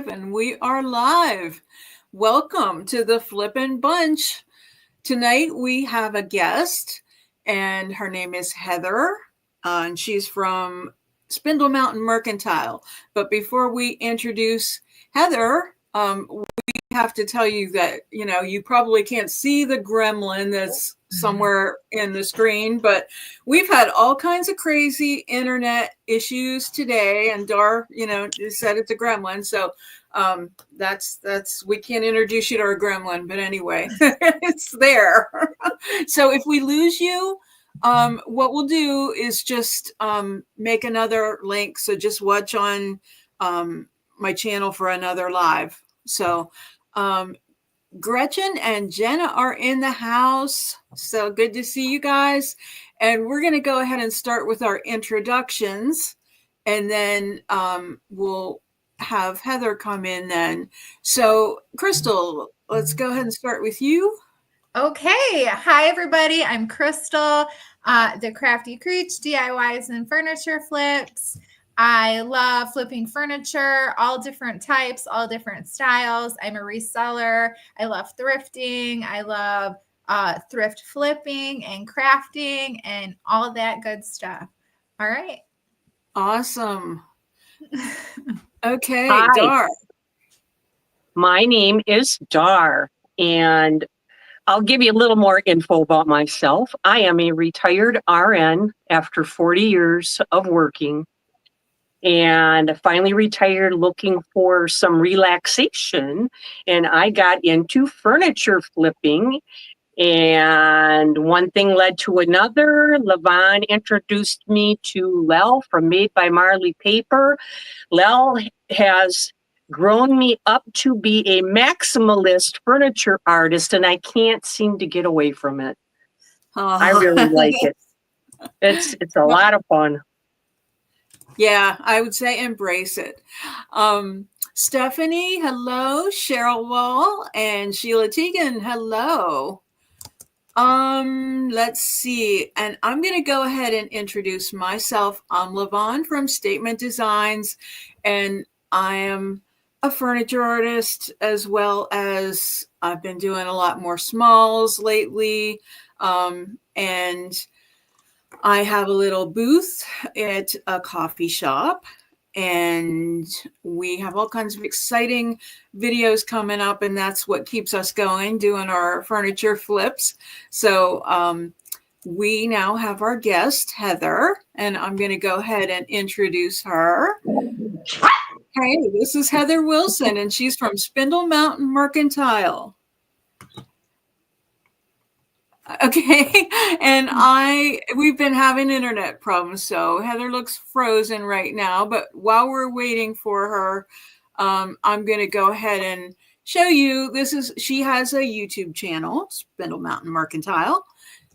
and we are live. Welcome to the Flippin Bunch. Tonight we have a guest, and her name is Heather, and she's from Spindle Mountain Mercantile. But before we introduce Heather, we have to tell you that, you probably can't see the gremlin that's somewhere in the screen, but we've had all kinds of crazy internet issues today, and Dar, said it's a gremlin. So that's we can't introduce you to our gremlin, but anyway, it's there. So if we lose you, what we'll do is just make another link. So just watch on my channel for another live. So Gretchen and Jenna are in the house. So good to see you guys. And we're going to go ahead and start with our introductions. And then we'll have Heather come in then. So Crystal, let's go ahead and start with you. Okay. Hi, everybody. I'm Crystal, the Crafty Creech, DIYs and furniture flips. I love flipping furniture, all different types, all different styles. I'm a reseller. I love thrifting. I love thrift flipping and crafting and all that good stuff. All right. Awesome. Okay, Hi. Dar. My name is Dar, and I'll give you a little more info about myself. I am a retired RN after 40 years of working, and finally retired looking for some relaxation, and I got into furniture flipping, and one thing led to another. Levon introduced me to Lel from Made by Marley Paper. Lel has grown me up to be a maximalist furniture artist, and I can't seem to get away from it. I really like it. It's a lot of fun. Yeah, I would say embrace it. Stephanie, hello. Cheryl Wall and Sheila Teagan, hello. Let's see. And I'm going to go ahead and introduce myself. I'm Levon from Statement Designs, and I am a furniture artist, as well as I've been doing a lot more smalls lately. And I have a little booth at a coffee shop, and we have all kinds of exciting videos coming up, and that's what keeps us going, doing our furniture flips. So we now have our guest, Heather, and I'm going to go ahead and introduce her. Hey, this is Heather Wilson, and she's from Spindle Mountain Mercantile. Okay, and we've been having internet problems, so Heather looks frozen right now, but while we're waiting for her, I'm going to go ahead and show you. She has a YouTube channel, Spindle Mountain Mercantile.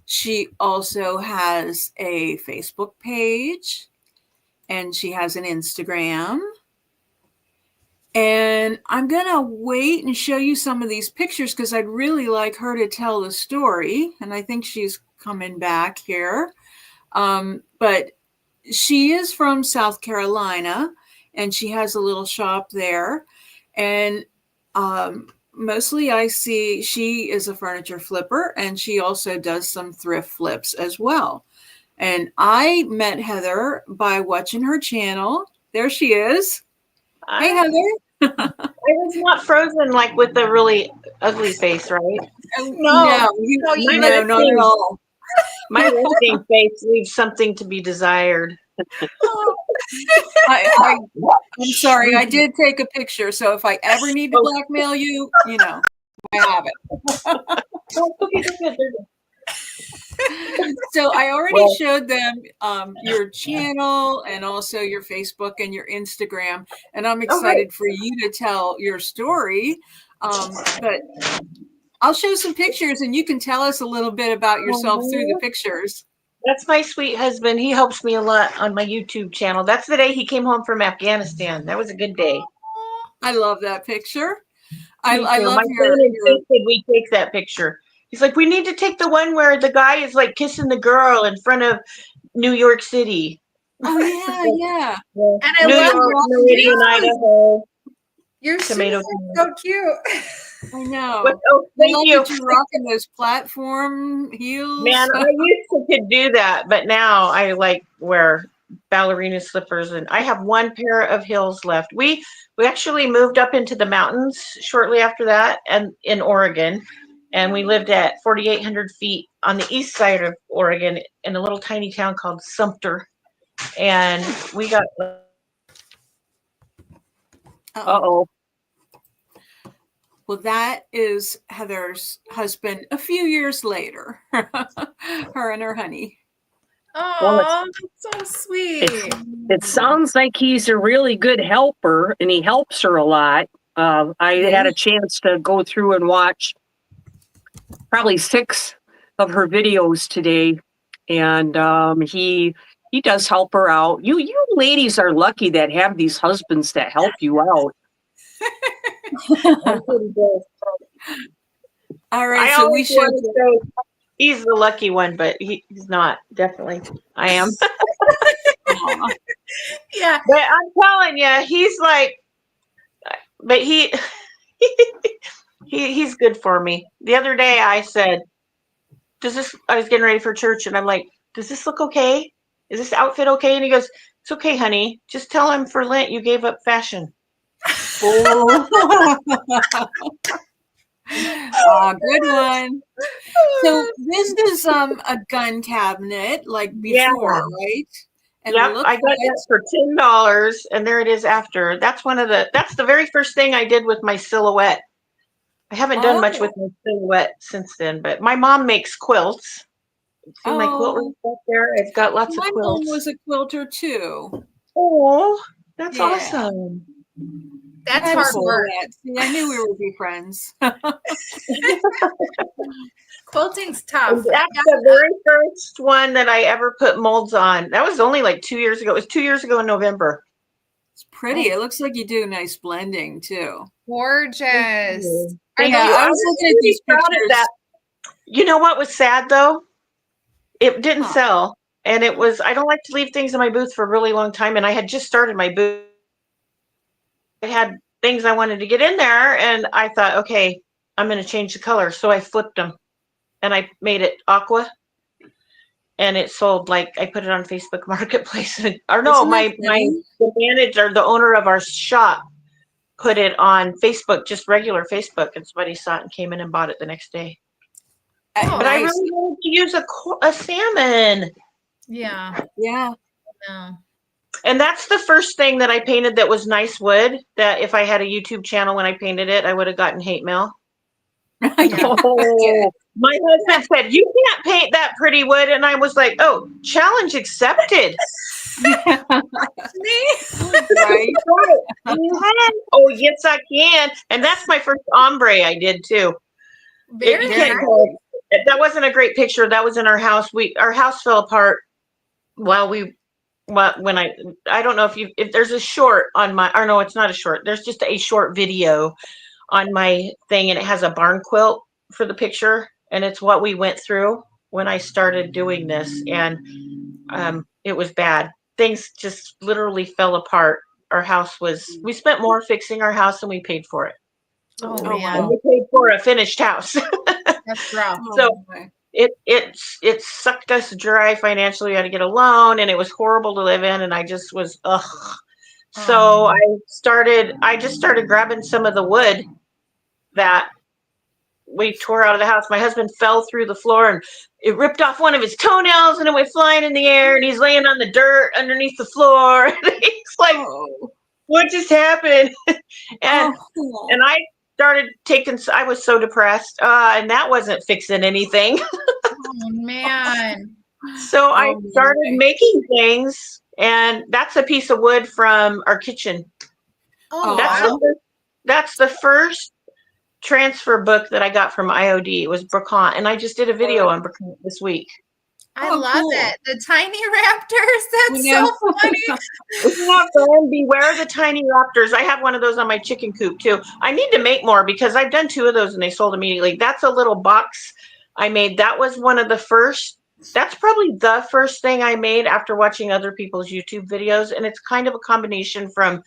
She also has a Facebook page, and she has an Instagram. And I'm going to wait and show you some of these pictures because I'd really like her to tell the story. And I think she's coming back here. But she is from South Carolina, and she has a little shop there. And mostly I see she is a furniture flipper, and she also does some thrift flips as well. And I met Heather by watching her channel. There she is. Hey, Heather. I was not frozen like with the really ugly face, right? No, not at all. My resting face leaves something to be desired. I'm sorry, I did take a picture, so if I ever need to blackmail you, I have it. So I already showed them your channel and also your Facebook and your Instagram, and I'm excited for you to tell your story. But I'll show some pictures, and you can tell us a little bit about yourself through the pictures. That's my sweet husband. He helps me a lot on my YouTube channel. That's the day he came home from Afghanistan. That was a good day. I love that picture. I love my your we take that picture. He's like, we need to take the one where the guy is like kissing the girl in front of New York City. Oh yeah. And I New love York, Meridian, Idaho. Your shoes tomato. are so cute. I know. What, oh, I thank love you. that you're rocking those platform heels. Man, I used to could do that, but now I like wear ballerina slippers, and I have one pair of heels left. We actually moved up into the mountains shortly after that, and in Oregon, and we lived at 4,800 feet on the east side of Oregon in a little tiny town called Sumter, and we got. Uh-oh. Well, that is Heather's husband a few years later. Her and her honey. Oh, that's so sweet. It sounds like he's a really good helper, and he helps her a lot. I had a chance to go through and watch probably 6 of her videos today, and he does help her out. You ladies are lucky that have these husbands that help you out. All right, I so we always should. want to say he's the lucky one, but he's not. Definitely, I am. Yeah. But I'm telling you, he's like, but he's good for me. The other day I said, I was getting ready for church and I'm like, does this look okay? Is this outfit okay? And he goes, it's okay, honey. Just tell him for Lent you gave up fashion. Oh. Good one. So this is a gun cabinet like before, right? And yep, I got that for $10, and there it is after. That's the very first thing I did with my silhouette. I haven't done much with my silhouette since then, but my mom makes quilts. See my quilt right back there? I've got lots of quilts. My mom was a quilter too. Oh, that's awesome. That's hard work. See, I knew we would be friends. Quilting's tough. That's the very first one that I ever put molds on. That was only like 2 years ago. It was 2 years ago in November. It's pretty. It looks like you do nice blending too. Gorgeous. Thank you. I was looking at these pictures. That. You know what was sad though? It didn't sell. And it was, I don't like to leave things in my booth for a really long time. And I had just started my booth. I had things I wanted to get in there. And I thought, okay, I'm going to change the color. So I flipped them and I made it aqua. And it sold, like, I put it on Facebook Marketplace. Or no, the manager, the owner of our shop put it on Facebook, just regular Facebook. And somebody saw it and came in and bought it the next day. Oh, but nice. I really wanted to use a salmon. Yeah. Yeah. No. And that's the first thing that I painted that was nice wood, that if I had a YouTube channel when I painted it, I would have gotten hate mail. Oh. My husband said, you can't paint that pretty wood. And I was like, oh, challenge accepted. Yeah. Right. Oh, yes, I can. And that's my first ombre I did too. Very nice. That wasn't a great picture. That was in our house. Our house fell apart when I don't know if there's a short on my, or no, it's not a short. There's just a short video on my thing, and it has a barn quilt for the picture, and it's what we went through when I started doing this, and it was bad. Things just literally fell apart. Our house we spent more fixing our house than we paid for it. Oh man. And we paid for a finished house. That's rough. So it sucked us dry financially. We had to get a loan, and it was horrible to live in, and I just was So I just started grabbing some of the wood that we tore out of the house. My husband fell through the floor and it ripped off one of his toenails and it went flying in the air, and he's laying on the dirt underneath the floor. And he's like, what just happened? And I started I was so depressed, and that wasn't fixing anything. Oh man. So I started making things, and that's a piece of wood from our kitchen. That's the first transfer book that I got from IOD. It was Bracant, and I just did a video on Bracant this week. I love it. The tiny raptors. That's so funny. Isn't that fun? Beware the tiny raptors. I have one of those on my chicken coop too. I need to make more because I've done 2 of those and they sold immediately. That's a little box I made. That was one of the first. That's probably the first thing I made after watching other people's YouTube videos. And it's kind of a combination from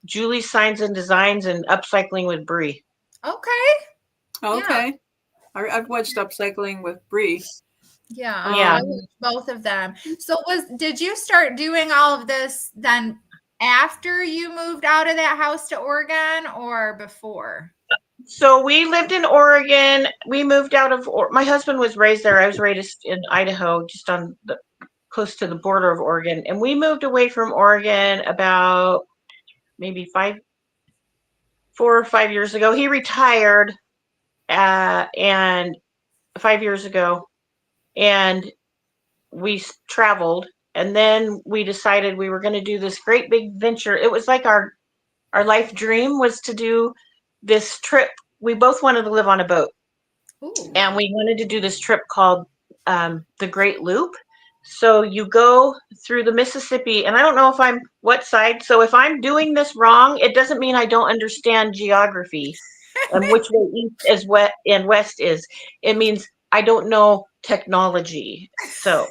Julie's Signs and Designs and Upcycling with Bree. Okay. Okay. Yeah. I've watched Upcycling with Bree. Yeah. I watched both of them. So did you start doing all of this then after you moved out of that house to Oregon or before? So we lived in Oregon. We moved out of, my husband was raised there. I was raised in Idaho, just on the close to the border of Oregon. And we moved away from Oregon about maybe 4 or 5 years ago. He retired and 5 years ago, and we traveled. And then we decided we were going to do this great big venture. It was like our life dream was to do this trip. We both wanted to live on a boat. Ooh. And we wanted to do this trip called the Great Loop. So you go through the Mississippi, and I don't know if I'm what side. So if I'm doing this wrong, it doesn't mean I don't understand geography and which way east is west and west is. It means I don't know technology. So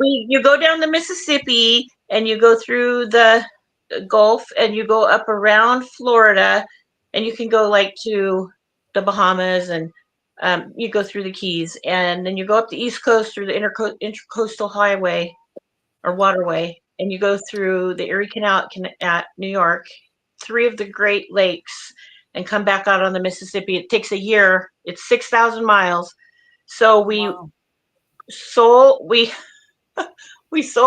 you go down the Mississippi and you go through the Gulf and you go up around Florida, and you can go like to the Bahamas, and you go through the Keys, and then you go up the East Coast through the Intercoastal Highway or Waterway, and you go through the Erie Canal at New York, 3 of the Great Lakes, and come back out on the Mississippi. It takes a year. It's 6,000 miles. So we sold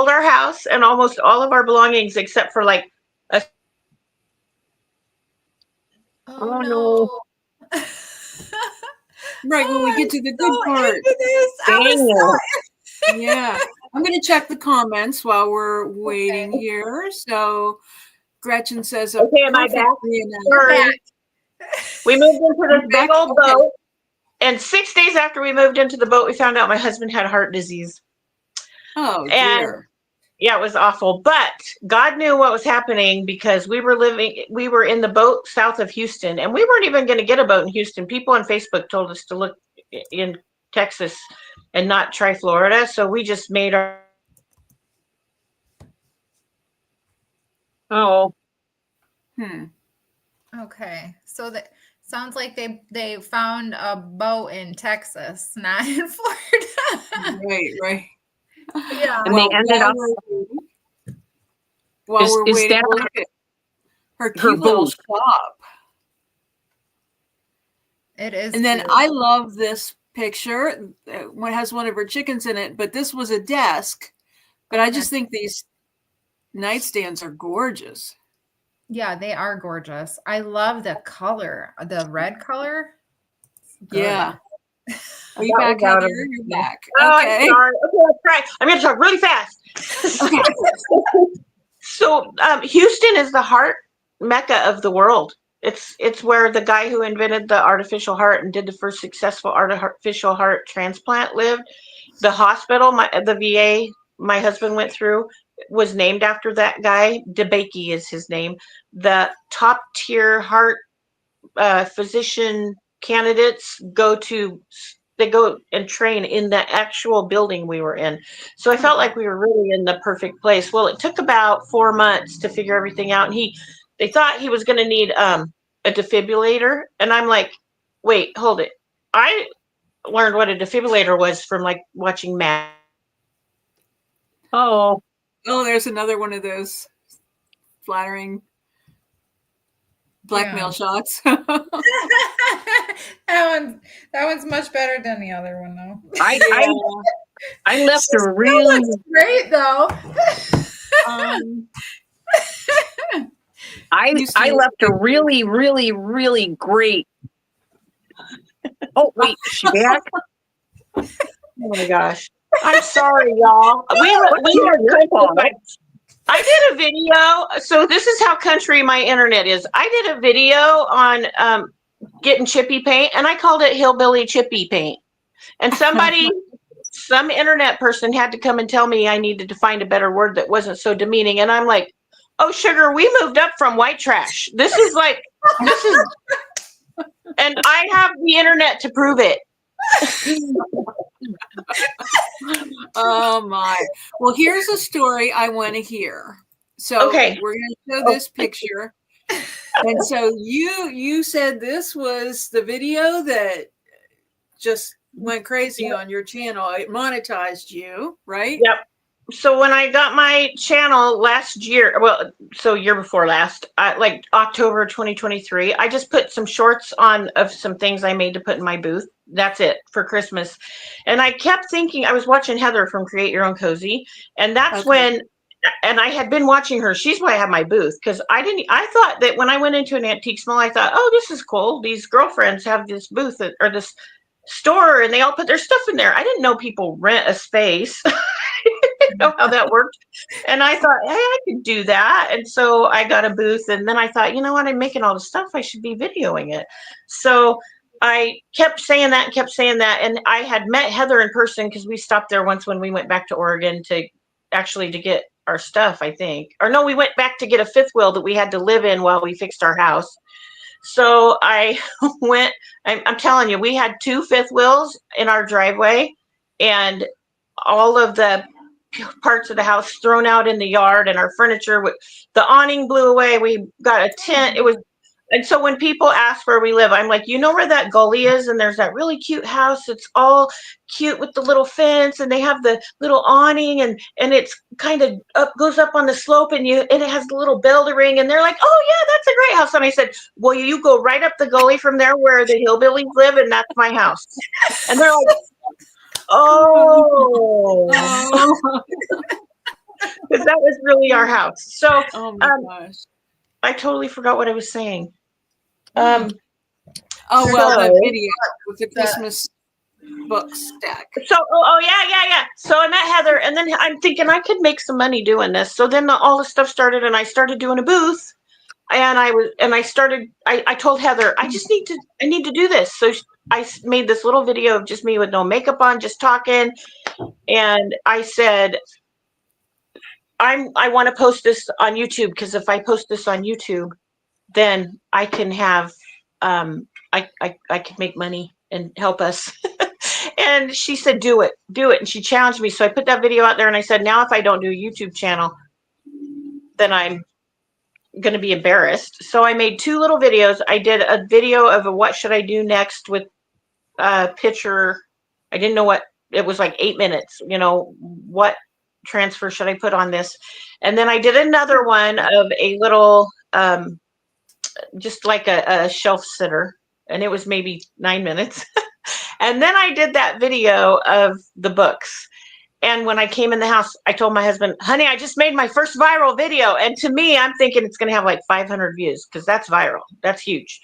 our house and almost all of our belongings except for like a. Oh no. Right, when we get to the good part. Yeah. I'm going to check the comments while we're waiting here. So Gretchen says, okay, am I back? We moved into this big old boat, and 6 days after we moved into the boat, we found out my husband had heart disease. Oh, dear. And yeah, it was awful. But God knew what was happening because we were in the boat south of Houston, and we weren't even going to get a boat in Houston. People on Facebook told us to look in Texas and not try Florida. So we just made our. Oh. Okay. So that sounds like they found a boat in Texas, not in Florida. Right. Yeah. And they ended up. While we're waiting, look at her cute little shop. It is. And then I love this picture. It has one of her chickens in it, but this was a desk. But I just think these nightstands are gorgeous. Yeah, they are gorgeous. I love the color, the red color. Yeah. Are you back, Heather? You're back. Okay. I'm sorry. Okay, let's try. I'm going to talk really fast. Okay. So Houston is the heart mecca of the world. It's where the guy who invented the artificial heart and did the first successful artificial heart transplant lived. The hospital, the VA my husband went through was named after that guy. DeBakey is his name. The top tier heart physician candidates go and train in the actual building we were in. So I felt like we were really in the perfect place. Well, it took about 4 months to figure everything out. And they thought he was going to need a defibrillator. And I'm like, wait, hold it. I learned what a defibrillator was from like watching Mad. Oh, there's another one of those flattering blackmail shots. That one's much better than the other one, though. I left a really great though. I left a really, really, really great. Oh wait, is she back? Oh my gosh! I'm sorry, y'all. I did a video. So this is how country my internet is. I did a video on getting chippy paint, and I called it hillbilly chippy paint. And some internet person had to come and tell me I needed to find a better word that wasn't so demeaning. And I'm like, oh, sugar, we moved up from white trash. This is, and I have the internet to prove it. Oh my. Well, here's a story I want to hear. So Okay. we're going to show this picture. And so you said this was the video that just went crazy on your channel. It monetized you, right? Yep. So when I got my channel last year, well, so year before last, like October 2023, I just put some shorts on of some things I made to put in my booth. That's it for Christmas. And I kept thinking, I was watching Heather from Create Your Own Cozy, and that's when, and I had been watching her. She's why I have my booth, because I thought that when I went into an antique mall, I thought, oh, this is cool. These girlfriends have this booth or this store, and they all put their stuff in there. I didn't know people rent a space. Know how that worked. And I thought, hey, I could do that. And so I got a booth, and then I thought, you know what, I'm making all the stuff, I should be videoing it. So I kept saying that and kept saying that. And I had met Heather in person because we stopped there once when we went back to Oregon to get our stuff, I think. Or no, we went back to get a fifth wheel that we had to live in while we fixed our house. So I went, I'm telling you, we had 2 fifth wheels in our driveway, and all of the parts of the house thrown out in the yard, and our furniture, the awning blew away. We got a tent. It was, and so when people ask where we live, I'm like, you know where that gully is? And there's that really cute house. It's all cute with the little fence, and they have the little awning, and it's kind of goes up on the slope, and it has the little bell to ring. And they're like, oh yeah, that's a great house. And I said, well, you go right up the gully from there where the hillbillies live, and that's my house. And they're like, oh, because that was really our house. So oh my gosh, I totally forgot what I was saying. Well, the video with the Christmas book stack. So yeah. So I met Heather, and then I'm thinking I could make some money doing this. So then all the stuff started, and I started doing a booth, and I told Heather, I need to do this. So I made this little video of just me with no makeup on, just talking. And I said, I want to post this on YouTube, because if I post this on YouTube, then I can have, I can make money and help us. And she said, do it. And she challenged me. So I put that video out there, and I said, now if I don't do a YouTube channel, then I'm going to be embarrassed. So I made 2 little videos. I did a video of what should I do next with a picture. I didn't know what, it was like 8 minutes, what transfer should I put on this? And then I did another one of a little, just like a shelf sitter, and it was maybe 9 minutes. And then I did that video of the books. And when I came in the house, I told my husband, honey, I just made my first viral video. And to me, I'm thinking it's going to have like 500 views, because that's viral. That's huge.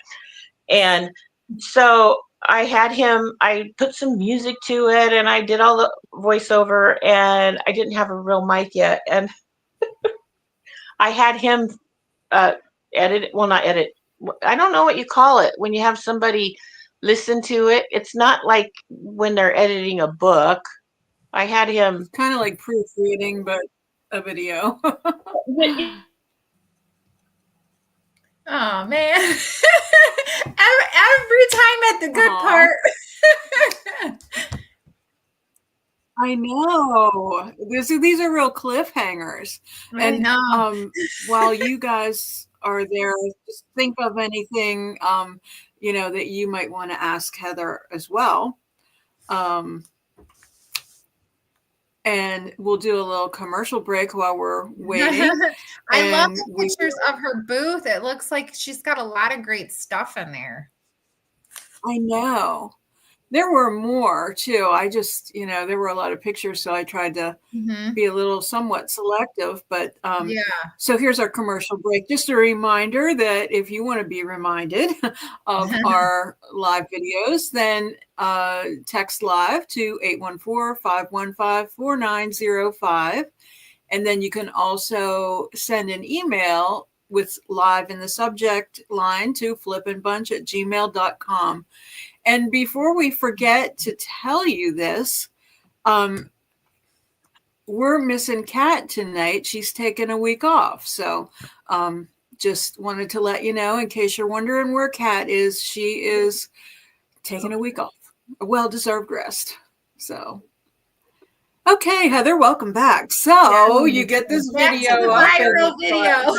And so I put some music to it, and I did all the voiceover, and I didn't have a real mic yet. And I had him edit, well, not edit. I don't know what you call it when you have somebody listen to it. It's not like when they're editing a book. I had him kind of like proofreading, but a video. Oh man. every time at the good part. I know. These are real cliffhangers. And while you guys are there, just think of anything that you might want to ask Heather as well. And we'll do a little commercial break while we're waiting. I love the pictures of her booth. It looks like she's got a lot of great stuff in there. I know. There were more too. I just, there were a lot of pictures, so I tried to be a little somewhat selective. But yeah. So here's our commercial break. Just a reminder that if you want to be reminded of our live videos, then text live to 814-515-4905. And then you can also send an email with live in the subject line to flippinbunch@gmail.com. And before we forget to tell you this, we're missing Kat tonight. She's taking a week off. So just wanted to let you know, in case you're wondering where Kat is, she is taking a week off, a well-deserved rest. So Okay, Heather, welcome back. So you get this video to the up. viral video.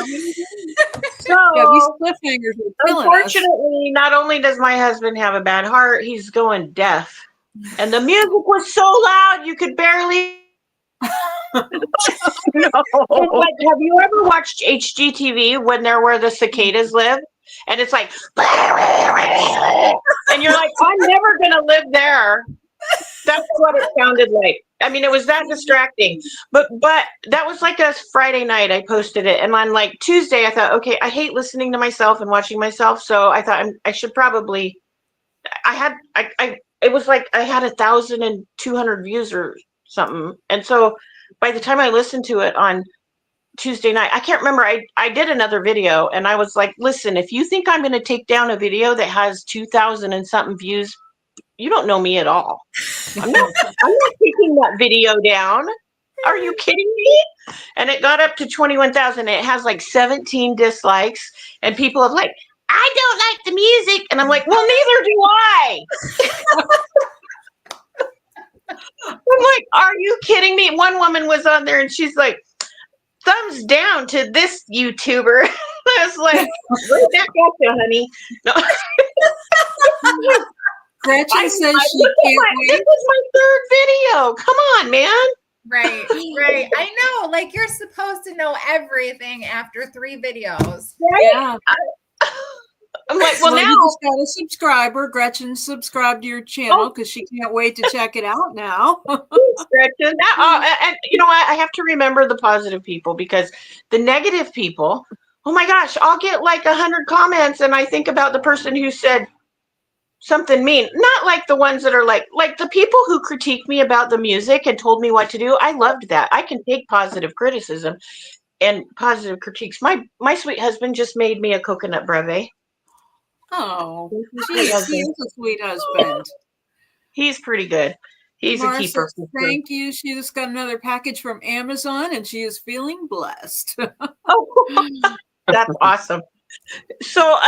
So Yeah, these cliffhangers are killing us. unfortunately, not only does my husband have a bad heart, he's going deaf. And the music was so loud you could barely. No. It's like, have you ever watched HGTV when they're where the cicadas live? And it's like, and you're like, I'm never gonna live there. That's what it sounded like. I mean, it was that distracting. But that was like a Friday night. I posted it, and on like Tuesday, I thought, okay, I hate listening to myself and watching myself, so I thought I should probably. It was like I had 1,200 views or something, and so by the time I listened to it on Tuesday night, I can't remember. I did another video, and I was like, listen, if you think I'm going to take down a video that has 2,000 and something views, you don't know me at all. I'm not taking that video down. Are you kidding me? And it got up to 21,000. It has like 17 dislikes, and people have like, I don't like the music. And I'm like, well, neither do I. I'm like, are you kidding me? One woman was on there and she's like, thumbs down to this YouTuber. I was like, right back at you, honey. No. Gretchen says she can't wait. This is my third video. Come on, man. Right. I know. Like, you're supposed to know everything after 3 videos. Right? Yeah. I'm like, well, now you just got a subscriber. Gretchen subscribed to your channel because she can't wait to check it out now. Gretchen. And you know what? I have to remember the positive people, because the negative people, oh my gosh, I'll get like 100 comments and I think about the person who said something mean. Not like the ones that are like the people who critiqued me about the music and told me what to do. I loved that. I can take positive criticism and positive critiques. My sweet husband just made me a coconut brevet. Oh, he is a sweet husband. He's pretty good. He's Mara a keeper. says, thank you. She just got another package from Amazon and she is feeling blessed. Oh, that's awesome. So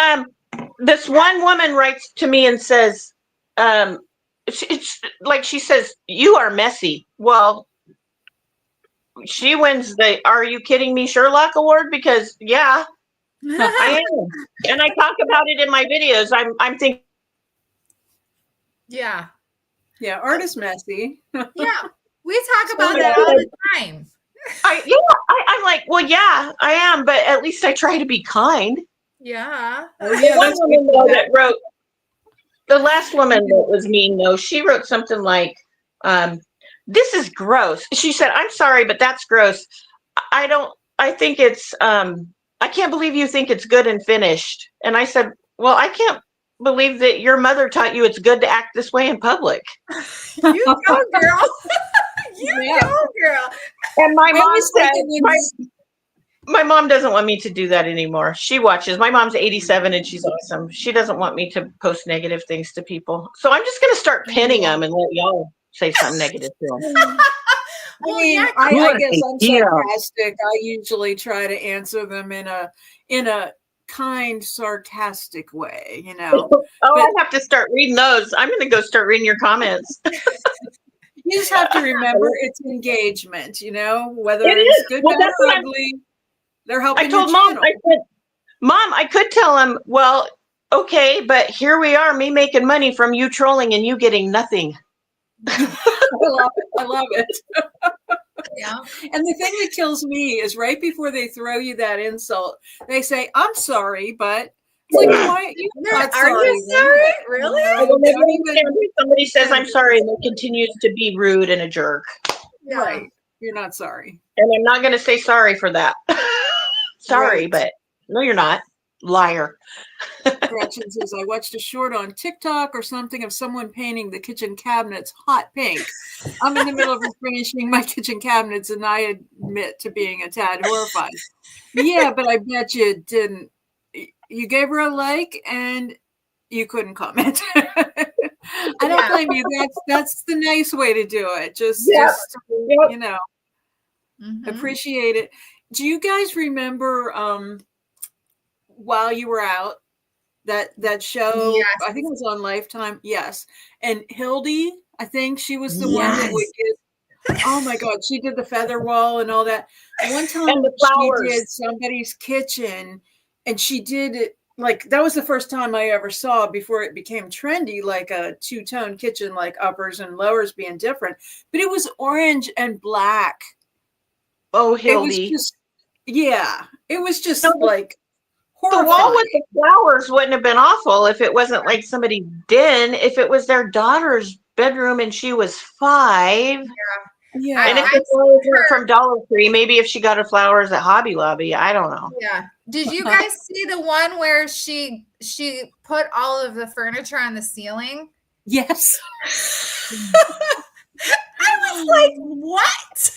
this one woman writes to me and says, it's like, she says, you are messy. Well, she wins the Are You Kidding Me Sherlock Award, because yeah, I am. And I talk about it in my videos. I'm thinking. Yeah. Yeah, art is messy. Yeah. We talk about that all the time. I'm like, well, yeah, I am, but at least I try to be kind. Yeah. Oh, yeah, One woman though that wrote, the last woman that was mean though, she wrote something like, this is gross. She said, I'm sorry, but that's gross. I think it's, I can't believe you think it's good and finished. And I said, well, I can't believe that your mother taught you it's good to act this way in public. You go, girl. You go, girl. And my mom said, my mom doesn't want me to do that anymore. She watches. My mom's 87 and she's awesome. She doesn't want me to post negative things to people. So I'm just going to start pinning them and let y'all say something negative to them. I mean, I guess I'm sarcastic. I usually try to answer them in a kind, sarcastic way, you know. I have to start reading those. I'm going to go start reading your comments. You just have to remember it's engagement, you know, whether it's good, bad, or ugly. They're helping. I told Mom, I said, Mom, I could tell him, well, okay, but here we are, me making money from you trolling and you getting nothing. I love it. Yeah. And the thing that kills me is right before they throw you that insult, they say, I'm sorry, but it's like, why are you sorry? Really? I don't even somebody says I'm sorry and then continues to be rude and a jerk. Yeah. Right. You're not sorry. And I'm not going to say sorry for that. Sorry, Right. but no, you're not. Liar. Gretchen says, I watched a short on TikTok or something of someone painting the kitchen cabinets hot pink. I'm in the middle of finishing my kitchen cabinets and I admit to being a tad horrified. Yeah, but I bet you didn't. You gave her a like and you couldn't comment. I don't blame you. That's the nice way to do it. Just you know, appreciate it. Do you guys remember while you were out that show? Yes. I think it was on Lifetime. Yes. And Hildy, I think she was the one that would give Oh my God, she did the feather wall and all that. One time And the she flowers. did somebody's kitchen, and she did it like that was the first time I ever saw before it became trendy, like a two-tone kitchen, like uppers and lowers being different. But it was orange and black. Oh, It was Hildy. just, yeah, it was just No, like the wall horrifying. with the flowers wouldn't have been awful if it wasn't like somebody's den. If it was their daughter's bedroom and she was 5. Yeah. And if the flowers were from Dollar Tree, maybe if she got her flowers at Hobby Lobby, I don't know. Yeah. Did you guys see the one where she put all of the furniture on the ceiling? Yes. I was like, what?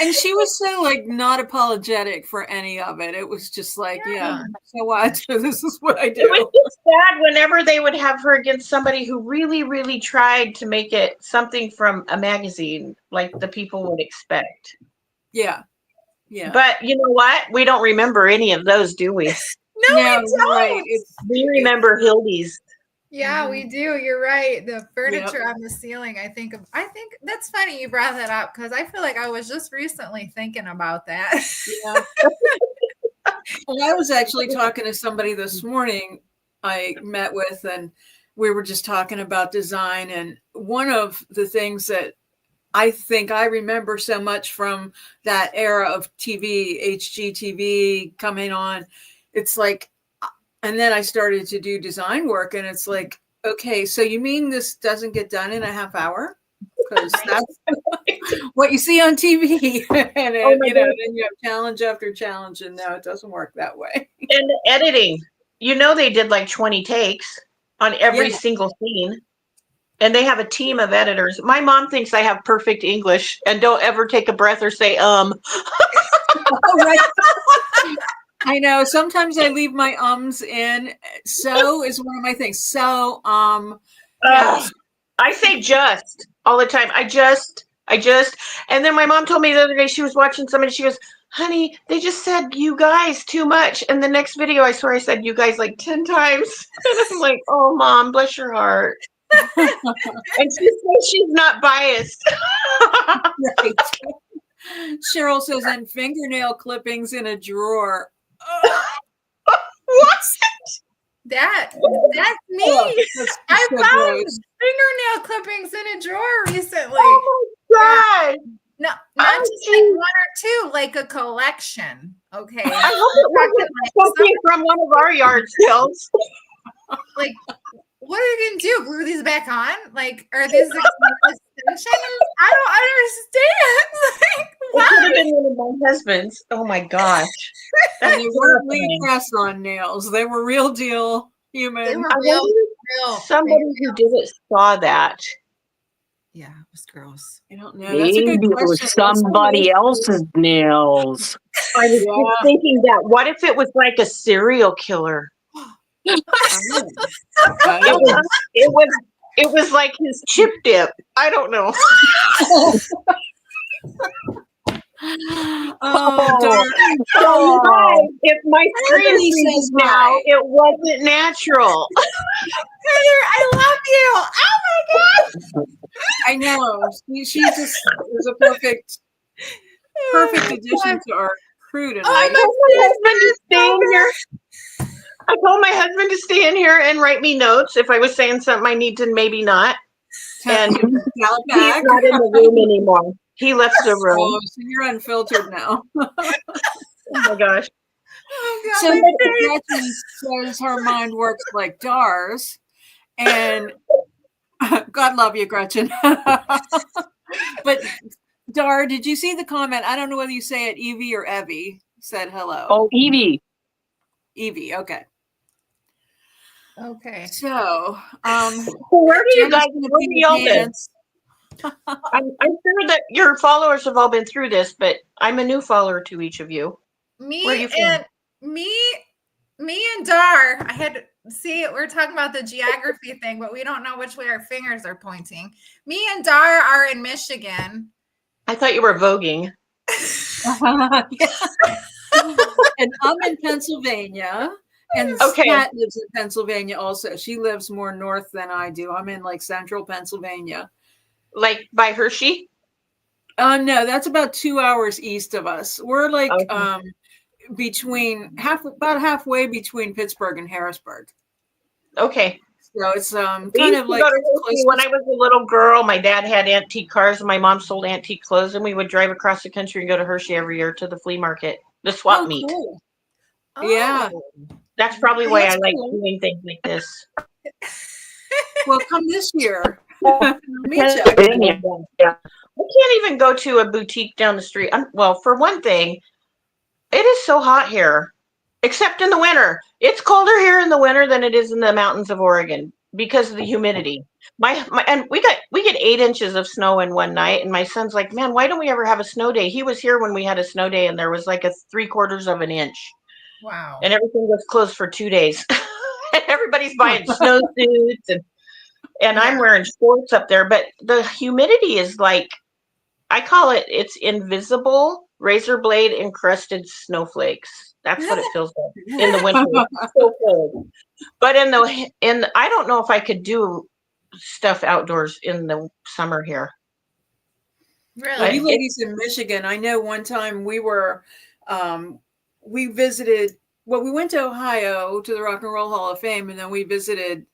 And she was so like not apologetic for any of it. It was just like, yeah, so what? This is what I do. It was just sad whenever they would have her against somebody who really, really tried to make it something from a magazine, like the people would expect. Yeah. Yeah. But you know what? We don't remember any of those, do we? No, we don't. Right. We remember Hildy's. Yeah, we do. You're right. The furniture on the ceiling. I think that's funny you brought that up because I feel like I was just recently thinking about that. Yeah. Well, I was actually talking to somebody this morning I met with, and we were just talking about design. And one of the things that I think I remember so much from that era of TV, HGTV coming on, it's like, and then I started to do design work, and it's like, okay, so you mean this doesn't get done in a half hour? Because that's what you see on TV. And then you have challenge after challenge, and no, it doesn't work that way. And the editing, they did like 20 takes on every single scene. And they have a team of editors. My mom thinks I have perfect English and don't ever take a breath or say, Oh, right. I know. Sometimes I leave my ums in. So is one of my things. So, yes. I say just all the time. I just. And then my mom told me the other day she was watching somebody. She goes, honey, they just said you guys too much. And the next video, I swear I said you guys like 10 times. And I'm like, oh, Mom, bless your heart. And she says she's not biased. Right. Cheryl says, and fingernail clippings in a drawer. What? That's me. I found fingernail clippings in a drawer recently. Oh my God. No, not just like 1 or 2, like a collection. Okay. I hope it wasn't something from one of our yard sales. Like, what are you gonna do? Glue these back on? Like, are these extensions? I don't understand. Like, wow. It could have been one of my husband's. Oh my gosh. And they weren't press-on nails. They were real deal human. They were real. Somebody who did it saw that. Yeah, it was gross. I don't know. That's a good Maybe it was somebody else's nails. I was just thinking that. What if it was like a serial killer? It was like his chip dip. I don't know. If my screen freezes now, it wasn't natural. Heather, I love you. Oh my God. I know. She just was a perfect addition to our crew tonight. I told my husband to stay in here. I told my husband to stay in here and write me notes if I was saying something I need to maybe not. And he's not in the room anymore. He left the room. Oh, so you're unfiltered now. Oh my gosh. Oh God. So Gretchen says her mind works like Dar's. And God love you, Gretchen. But Dar, did you see the comment? I don't know whether you say it Evie or Evie said hello. Oh, Evie. Evie, okay. Okay. So, where do you guys live? I'm sure that your followers have all been through this, but I'm a new follower to each of you. Me and Dar, I had see we're talking about the geography thing, but we don't know which way our fingers are pointing. Me and Dar are in Michigan. I thought you were voguing. And I'm in Pennsylvania. And Pat lives in Pennsylvania also. She lives more north than I do. I'm in like central Pennsylvania. Like by Hershey? No, that's about 2 hours east of us. We're like Okay. about halfway between Pittsburgh and Harrisburg. Okay. So it's We kind used of to like go to Hershey when close. I was a little girl. My dad had antique cars, and my mom sold antique clothes, and we would drive across the country and go to Hershey every year to the flea market, the swap Oh, meet. cool. Yeah. Oh. That's probably why I That's like cool. doing things like this. Well, come this year. Meet you. Yeah. I can't even go to a boutique down the street. Well, for one thing, it is so hot here, except in the winter. It's colder here in the winter than it is in the mountains of Oregon because of the humidity. And we get 8 inches of snow in one night, and my son's like, "Man, why don't we ever have a snow day?" He was here when we had a snow day, and there was like a 3/4 of an inch, Wow. and everything was closed for 2 days. And everybody's buying snowsuits, and I'm wearing shorts up there, but the humidity is like, I call it's invisible razor blade encrusted snowflakes. That's what it feels like in the winter. It's so cold. But I don't know if I could do stuff outdoors in the summer here. Really? You ladies in Michigan, I know one time we visited, well, we went to Ohio to the Rock and Roll Hall of Fame, and then we visited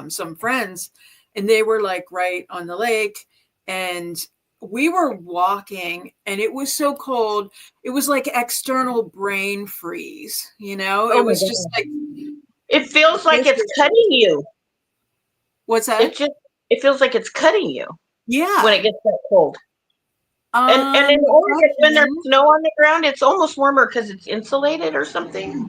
some friends, and they were like right on the lake, and we were walking, and it was so cold. It was like external brain freeze, you know? Oh It my was God. just like, It feels like it's cutting you. what's that? It feels like it's cutting you Yeah. when it gets that cold. And in Oregon, when there's snow on the ground, it's almost warmer because it's insulated or something.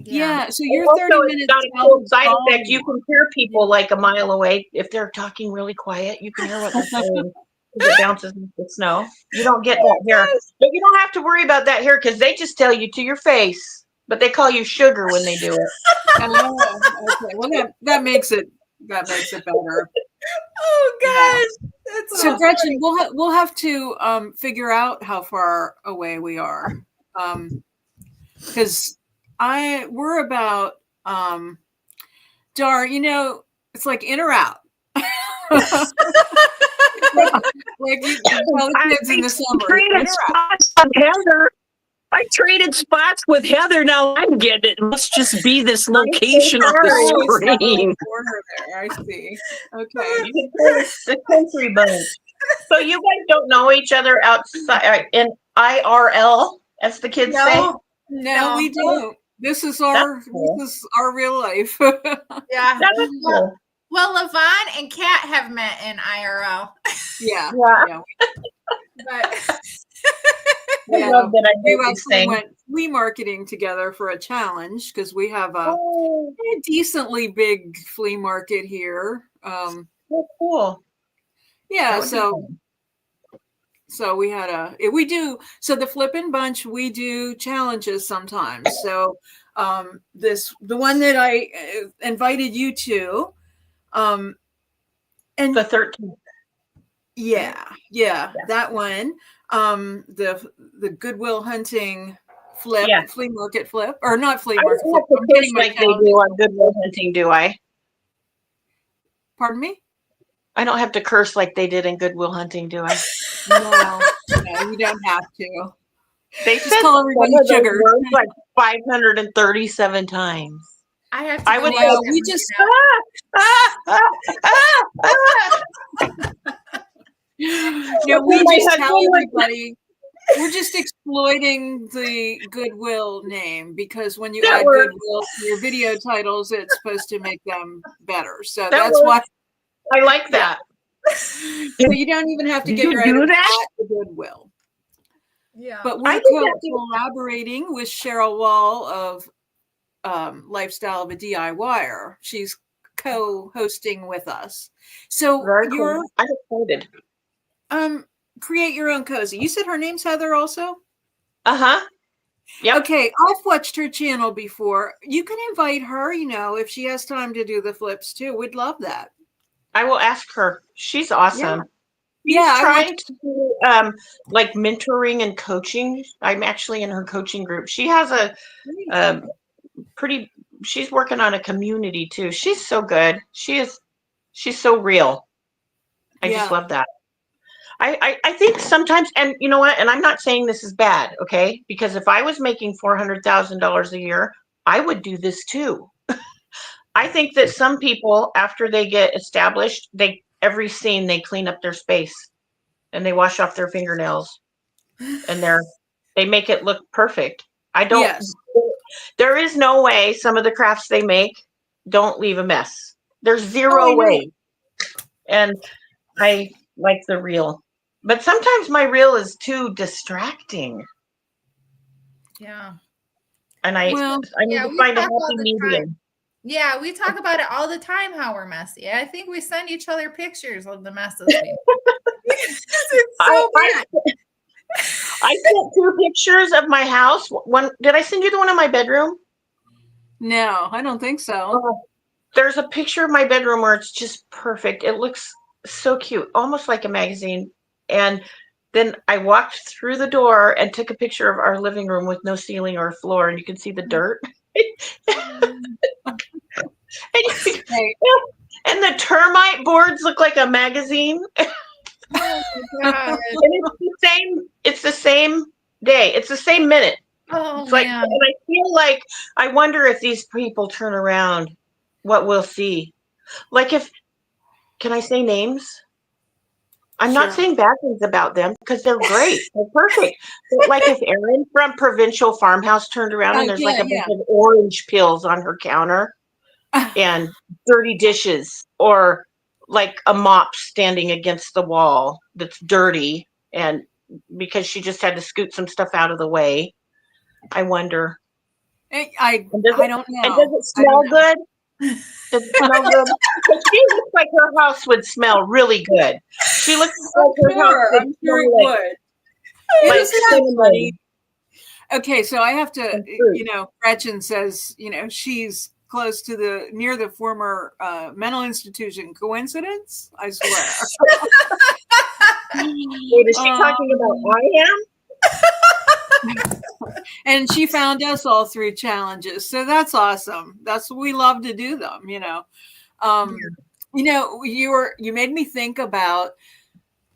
Yeah. So And you're also, 30 it's minutes got a south cool of side effect. Baltimore. You can hear people like a mile away. If they're talking really quiet, you can hear what they're saying because it bounces off the snow. You don't get that here. But you don't have to worry about that here because they just tell you to your face. But they call you sugar when they do it. Oh, okay. Well, that makes it better. Oh gosh, that's So Gretchen, we'll have to figure out how far away we are, because we're about Dar. You know, it's like in or out. like you tell the kids in the summer. Traded spots on Heather. I traded spots with Heather. Now I'm getting it. It must just be this location of the screen. Corner there. I see. Okay. You can call this the country bunch. So you guys don't know each other outside in IRL, as the kids say? No, we don't. This is our real life. Yeah. That's cool. Well, Levon and Kat have met in IRL. Yeah. But I love that I we know these actually things. went flea marketing together for a challenge because we have a decently big flea market here. Cool. Yeah, so we had the Flippin Bunch, we do challenges sometimes. So the one that I invited you to, and the 13th. Yeah, that one. The Goodwill Hunting flip, flea market flip, or not flea market flip. I'm getting like they do on Goodwill Hunting, do I? Pardon me? I don't have to curse like they did in Goodwill Hunting, do I? No, you don't have to. They just said call everybody sugar words like 537 times. I would. We just. We just tell everybody we're just exploiting the Goodwill name because when you add Goodwill to your video titles, it's supposed to make them better. So that's why I like that. So you don't even have to get rid of the Goodwill. Yeah. But we're collaborating with Cheryl Wall of Lifestyle of a DIYer. She's co-hosting with us. So you're I'm excited. Create your own cozy. You said her name's Heather also? Uh-huh. Yeah. Okay, I've watched her channel before. You can invite her, if she has time to do the flips too. We'd love that. I will ask her. She's awesome. Yeah. She's trying to do like mentoring and coaching. I'm actually in her coaching group. She has a she's working on a community too. She's so good. She's so real. I just love that. I think sometimes, and you know what, and I'm not saying this is bad, okay? Because if I was making $400,000 a year, I would do this too. I think that some people, after they get established, every scene they clean up their space and they wash off their fingernails and they make it look perfect. I don't. Yes. There is no way some of the crafts they make don't leave a mess. There's zero way. And I like the real. But sometimes my reel is too distracting. Yeah. And I need to find a happy medium. Yeah, we talk about it all the time, how we're messy. I think we send each other pictures of the messes we make. It's so bad. I sent 2 pictures of my house. Did I send you the one in my bedroom? No, I don't think so. There's a picture of my bedroom where it's just perfect. It looks so cute, almost like a magazine. And then I walked through the door and took a picture of our living room with no ceiling or floor, and you can see the dirt. And the termite boards look like a magazine. Oh my God. And it's the same day. It's the same minute. Oh, it's like, man. and I feel like, I wonder if these people turn around, what we'll see. Like can I say names? I'm not saying bad things about them because they're great. They're perfect. But like if Erin from Provincial Farmhouse turned around and there's like a bunch of orange peels on her counter and dirty dishes, or like a mop standing against the wall that's dirty, and because she just had to scoot some stuff out of the way. I wonder. I don't know. And does it smell good? Does it smell good? Because she looks like her house would smell really good. She looks like her house would smell like funny. Okay, so I have to, Gretchen says, she's close to near the former mental institution. Coincidence? I swear. Wait, is she talking about I am? And she found us all through challenges, so that's awesome. That's what we love to do them. You made me think about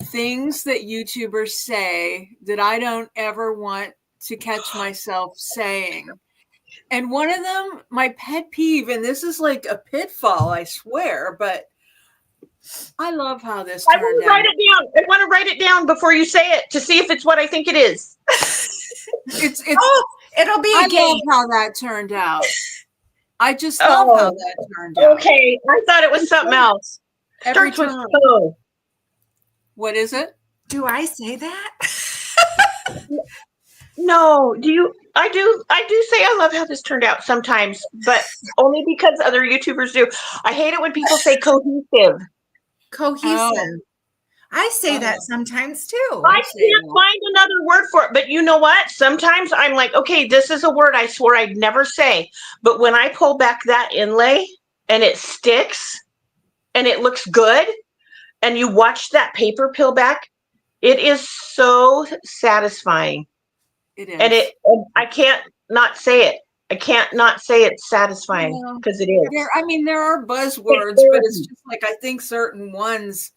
things that YouTubers say that I don't ever want to catch myself saying. And one of them, my pet peeve, and this is like a pitfall, I swear, but I love how this turned out. I want to write it down before you say it to see if it's what I think it is. It'll be a game. I love how that turned out. I just love how that turned out. Okay, I thought it was something else. Every time. What is it? Do I say that? No. I do say I love how this turned out sometimes, but only because other YouTubers do. I hate it when people say cohesive. Cohesive. I say that sometimes too. I can't find another word for it, but you know what? Sometimes I'm like, okay, this is a word I swore I'd never say. But when I pull back that inlay and it sticks and it looks good and you watch that paper peel back, it is so satisfying. It is. And I can't not say it. I can't not say it's satisfying because it is. There are buzzwords, but it's just like I think certain ones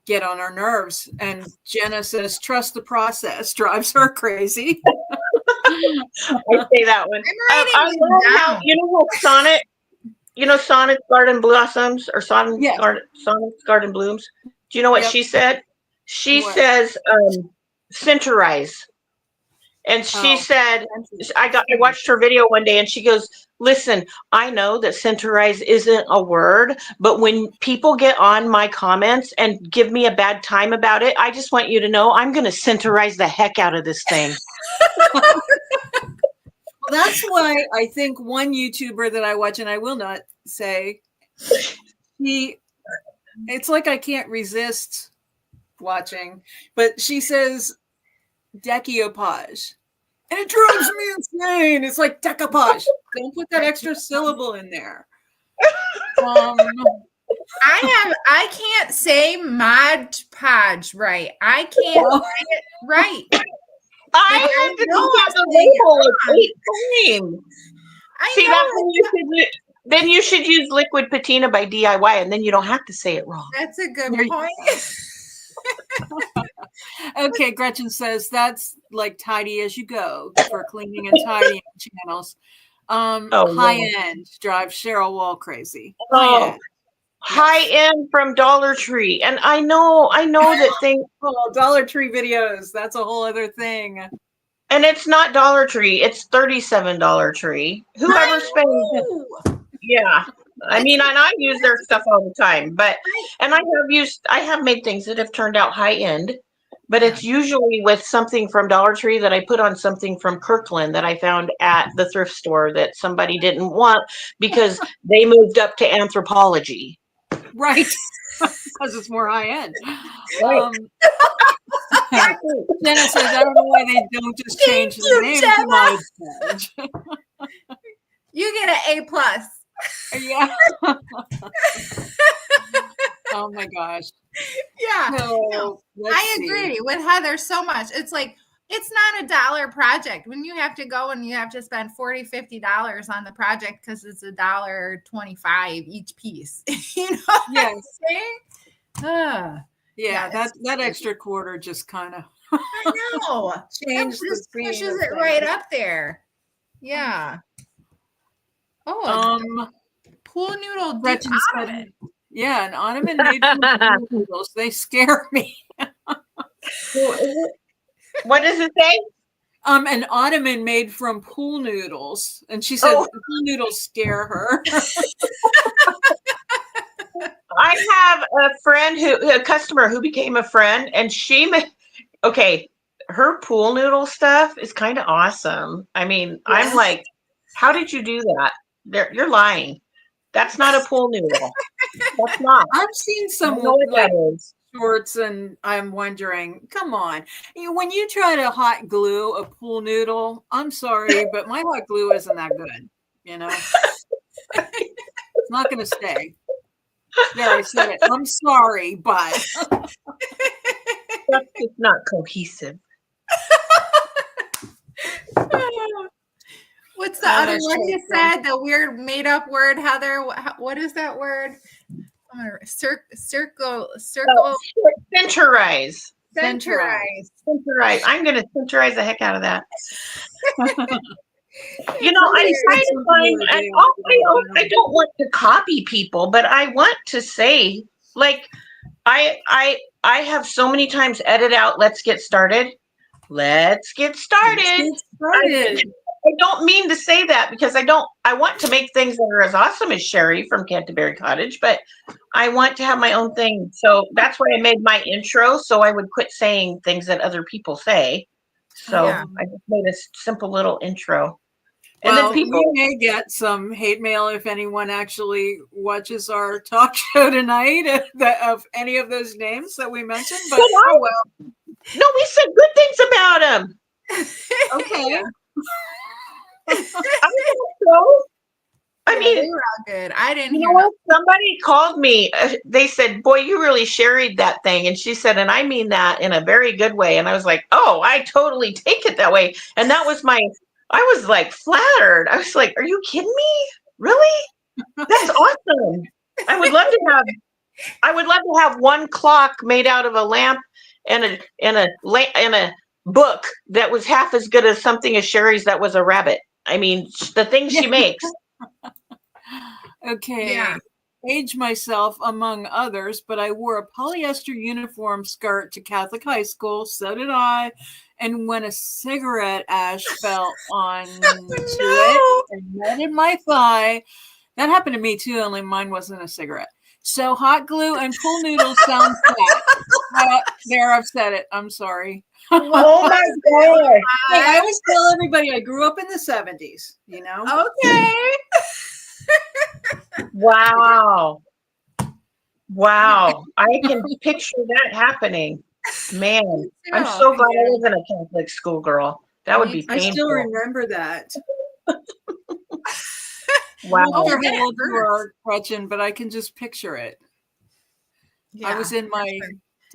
get on our nerves. And Jenna says, trust the process drives her crazy. I say that one. I love how, Sonic Garden Blossoms or Sonic Garden Blooms. Do you know what she said? She says, centerize. And she said, I watched her video one day and she goes, listen, I know that centerize isn't a word, but when people get on my comments and give me a bad time about it, I just want you to know I'm going to centerize the heck out of this thing. Well, that's why I think one YouTuber that I watch, and I will not say, it's like I can't resist watching, but she says decoupage. And it drives me insane. It's like decoupage. Don't put that extra syllable in there. I can't say Mod Podge right. I can't say it right. I have to do the label. See, that's then you should use Liquid Patina by DIY, and then you don't have to say it wrong. That's a good point. Okay, Gretchen says that's like tidy as you go for cleaning and tidying channels. High end drives Cheryl Wall crazy. High end. High end from Dollar Tree. And I know that thing. Oh, Dollar Tree videos. That's a whole other thing. And it's not Dollar Tree. It's $37 Dollar Tree. Whoever spends. Yeah. I mean, and I use their stuff all the time, and I have made things that have turned out high end, but it's usually with something from Dollar Tree that I put on something from Kirkland that I found at the thrift store that somebody didn't want because they moved up to Anthropology. Right. Because it's more high end. Right. Jenna says, I don't know why they don't just change the name to my page. You get an A+. Yeah. Oh my gosh. Yeah. So, I agree with Heather so much. It's like, it's not a $1 project when you have to go and you have to spend $40, $50 on the project because it's $1.25 each piece. You know what I'm saying? Yeah, that extra quarter just kind of I know. changed the just pushes it right up there. Yeah. Oh, pool noodle. Gretchen said, yeah, an ottoman made from pool noodles. They scare me. What does it say? An ottoman made from pool noodles, and she said the pool noodles scare her. I have a customer who became a friend, and her pool noodle stuff is kind of awesome. I mean, I'm like, how did you do that? You're lying. That's not a pool noodle. That's not. I've seen some shorts, and I'm wondering, come on. When you try to hot glue a pool noodle, I'm sorry, but my hot glue isn't that good. You know, it's not going to stay. There, I said it. I'm sorry, but that's just not cohesive. What's the other word you said? The weird made-up word, Heather. What is that word? Circle. Centerize. Centerize. I'm going to centerize the heck out of that. You know, I try to find, and I don't want to copy people, but I want to say, like, I have so many times edited out, let's get started. Let's get started. I don't mean to say that because I want to make things that are as awesome as Sherry from Canterbury Cottage, but I want to have my own thing. So that's why I made my intro, so I would quit saying things that other people say. So I just made a simple little intro. And well, then we may get some hate mail if anyone actually watches our talk show tonight of any of those names that we mentioned. But no, we said good things about them. Okay. I mean, they were all good. I didn't hear that. Somebody called me. They said, "Boy, you really sherried that thing." And she said, "And I mean that in a very good way." And I was like, "Oh, I totally take it that way." And that was I was like flattered. I was like, "Are you kidding me? Really? That's awesome." I would love to have one clock made out of a lamp and a book that was half as good as something as Sherry's that was a rabbit. I mean, the things she makes. Okay. Yeah. Age myself among others, but I wore a polyester uniform skirt to Catholic high school. So did I. And when a cigarette ash fell onto it and melted my thigh, that happened to me too, only mine wasn't a cigarette. So hot glue and pool noodles sound flat. There, I've said it. I'm sorry. Oh my God. Hey, I always tell everybody I grew up in the 70s, you know? Okay. Wow. I can picture that happening. Man, I'm so glad I wasn't a Catholic school girl. That would be painful. I still remember that. Wow. How old you are, Gretchen, but I can just picture it. Yeah, I was in my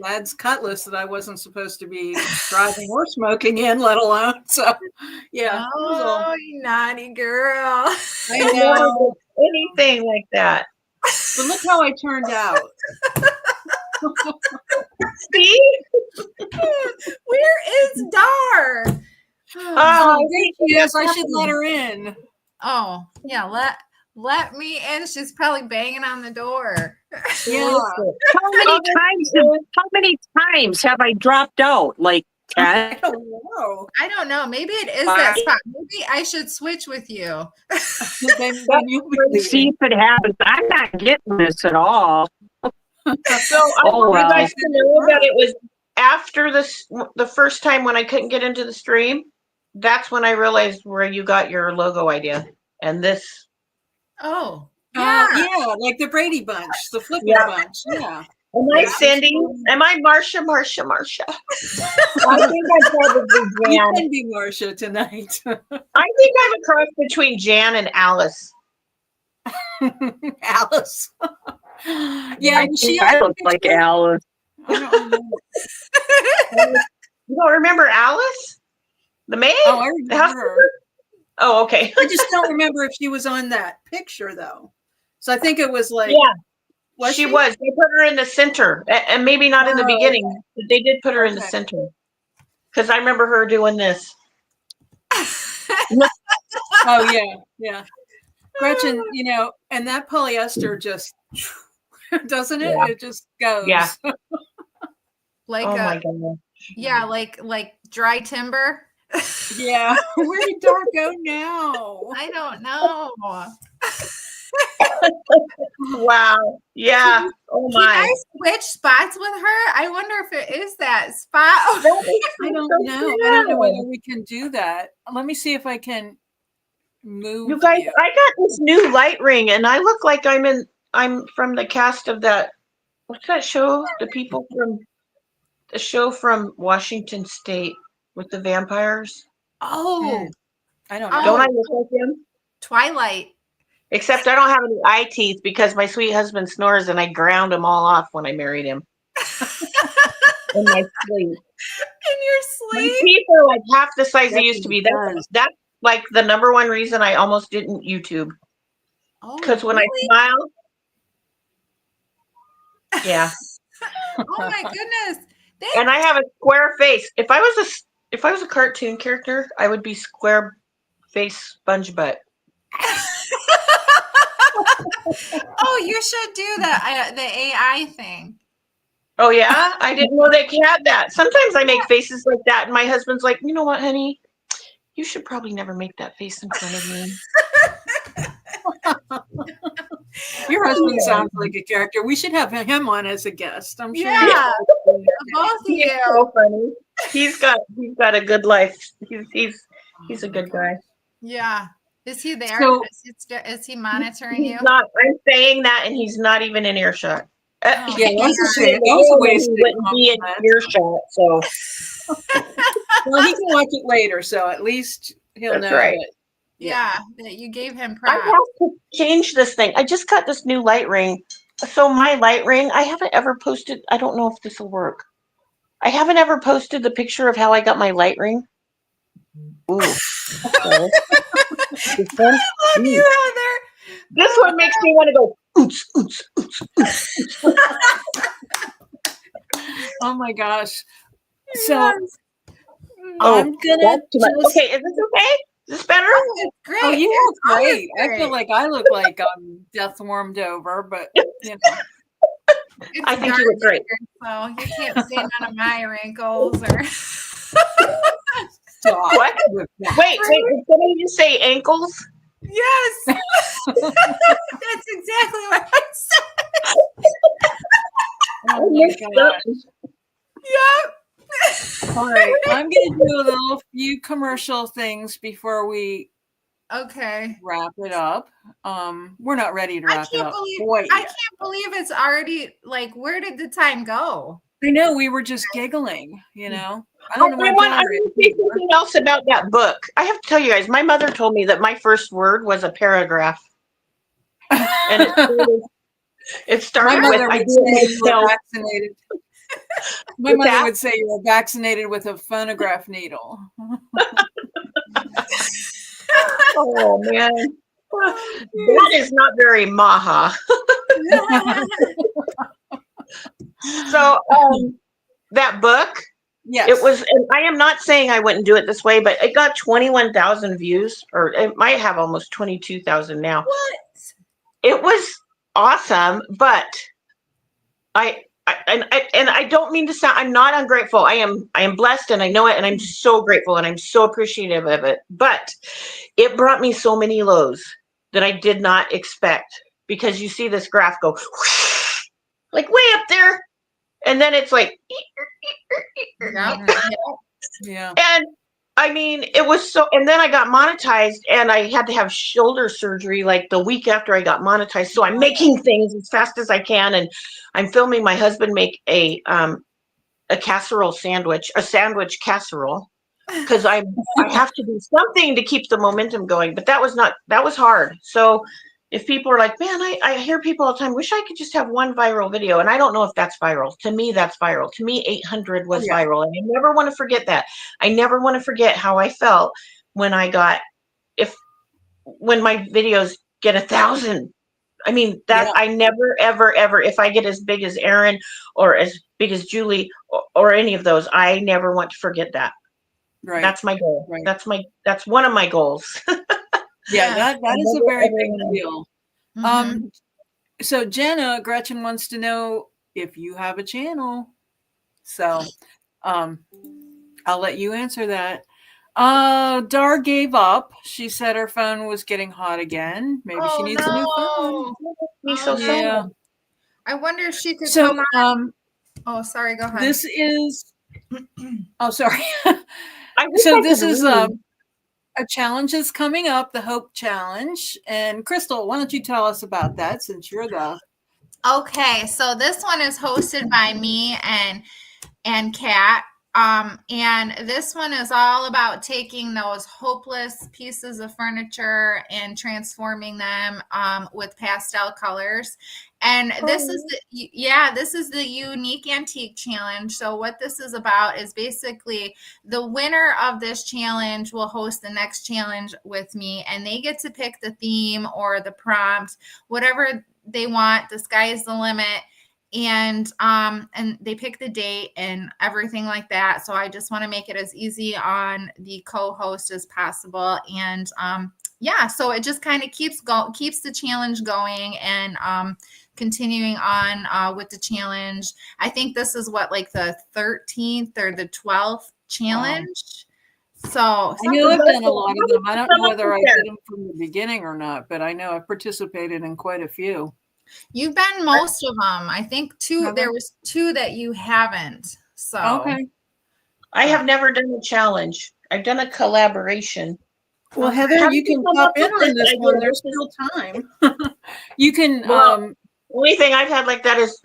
dad's Cutlass that I wasn't supposed to be driving or smoking in, let alone. So, yeah. Oh, you naughty girl. I know. Anything like that. But look how I turned out. See? Where is Dar? Oh, there she is. I should let her in. Oh, yeah, let me in. She's probably banging on the door. Yeah. How many times have I dropped out? Like 10? I don't know. I don't know. Maybe it is that spot. Maybe I should switch with you. then you'll be See if it happens. I'm not getting this at all. So I want you guys to know that it was after the first time when I couldn't get into the stream. That's when I realized where you got your logo idea. And this. Oh. Yeah, like the Brady Bunch, the Flippin Bunch. Yeah. Am I Cindy? Am I Marsha? I think I'm probably Jan. You can be Marsha tonight. I think I'm a cross between Jan and Alice. Alice. Yeah, I look like Alice. I don't remember. You don't remember Alice? The maid? Oh, I remember her. Oh, okay. I just don't remember if she was on that picture though. So I think it was like she was. They put her in the center, and maybe not in the beginning, but they did put her in the center. Because I remember her doing this. Oh yeah. Gretchen, and that polyester just doesn't it? It just goes. Yeah. Like oh my goodness. Yeah, like dry timber. Yeah. Where did Dar go now? I don't know. Wow. Yeah. Oh my. Can I switch spots with her? I wonder if it is that spot. I don't know. I don't know whether we can do that. Let me see if I can move. You guys, I got this new light ring, and I look like I'm from the cast of that. What's that show? The people from the show from Washington State with the vampires. Oh, I don't know. Don't I look like him? Twilight. Except I don't have any eye teeth because my sweet husband snores and I ground them all off when I married him. In my sleep. In your sleep? My teeth are like half the size they used to be. That's like the number one reason I almost didn't YouTube. Because when I smile. Yeah. Oh my goodness. And I have a square face. If I was a cartoon character, I would be square face sponge butt. Oh, you should do the AI thing. Oh yeah, I didn't know they had that. Sometimes I make faces like that, and my husband's like, "You know what, honey? You should probably never make that face in front of me." Your husband sounds like a character. We should have him on as a guest. I'm sure. Yeah, both of you. He's so funny. He's got a good life. He's a good guy. Yeah. Is he there? So, is he monitoring you? Not. I'm saying that, and he's not even in earshot. Yeah, that's a shame. That was a waste. He wouldn't be in earshot, so. Well, he can watch it later, so at least he'll know. Right. Yeah, that you gave him I props. have to change this thing. I just got this new light ring. So my light ring, I haven't ever posted. I don't know if this will work. I haven't ever posted the picture of how I got my light ring. Ooh. Okay. I love you, Heather. This one makes me want to go, oops, oops, oops, oops. Oh my gosh. So Yes. I'm gonna okay, is this okay? Is this better? Oh, it's great. Oh, you look great. Great. I feel like I look like I'm death warmed over, but It's I think you look great. So you can't see none of my wrinkles or. stop. What? Wait, did somebody just say ankles? Yes. That's exactly what I said. Oh my gosh. Yep. All right, I'm gonna do a little few commercial things before we wrap it up. We're not ready to wrap it up. I can't believe it's already like, where did the time go? I know, we were just giggling, I don't know. I want to say something else about that book. I have to tell you guys, my mother told me that my first word was a paragraph. And it started with, I do it myself. Vaccinated. My mother would say you were vaccinated with a phonograph needle. Oh, man. That is not very maha. So that book, Yes. it was, and I am not saying I wouldn't do it this way, but it got 21,000 views, or it might have almost 22,000 now. What? It was awesome, but I don't mean to sound, I'm not ungrateful. I am blessed, and I know it, and I'm so grateful, and I'm so appreciative of it. But it brought me so many lows that I did not expect, because you see this graph go whoosh, like way up there, and then it's like, Yeah. and I mean, it was so, and then I got monetized, and I had to have shoulder surgery like the week after I got monetized. So I'm making things as fast as I can, and I'm filming my husband make a casserole sandwich, a sandwich casserole, because I have to do something to keep the momentum going. But that was hard. So if people are like, man, I hear people all the time, wish I could just have one viral video. And I don't know if that's viral. To me, that's viral. To me, 800 was viral. And I never want to forget that. I never want to forget how I felt when when my videos get 1,000. I mean, I never, ever, ever, if I get as big as Aaron or as big as Julie or any of those, I never want to forget that. Right. That's my goal. Right. That's one of my goals. Yeah, that is a very big deal. Mm-hmm. So Gretchen wants to know if you have a channel. So I'll let you answer that. Dar gave up. She said her phone was getting hot again. Maybe she needs a new phone. Me so sad. I wonder if she could So come on. Oh, sorry, go ahead. This is sorry. So this is a challenge is coming up, the Hope Challenge. And Crystal, why don't you tell us about that, since you're the... Okay, so this one is hosted by me and Kat. And this one is all about taking those hopeless pieces of furniture and transforming them with pastel colors. And this is the unique antique challenge. So what this is about is basically the winner of this challenge will host the next challenge with me, and they get to pick the theme or the prompt, whatever they want. The sky is the limit. And they pick the date and everything like that. So I just want to make it as easy on the co-host as possible. And so it just kind of keeps the challenge going and continuing on with the challenge. I think this is like the 13th or the 12th challenge. So I know I've done a lot of them. I don't know whether I did them from the beginning or not, but I know I've participated in quite a few. You've been most of them. I think there was 2 that you haven't. So okay. I have never done a challenge. I've done a collaboration. Well, Heather, you can pop in on this one. There's still time. You can. Only thing I've had like that is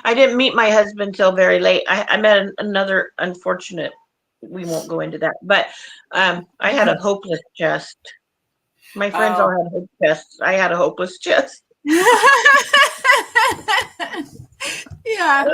I didn't meet my husband till very late. I met another unfortunate. We won't go into that, but I had a hopeless chest. My friends all had hope chests. I had a hopeless chest. Yeah.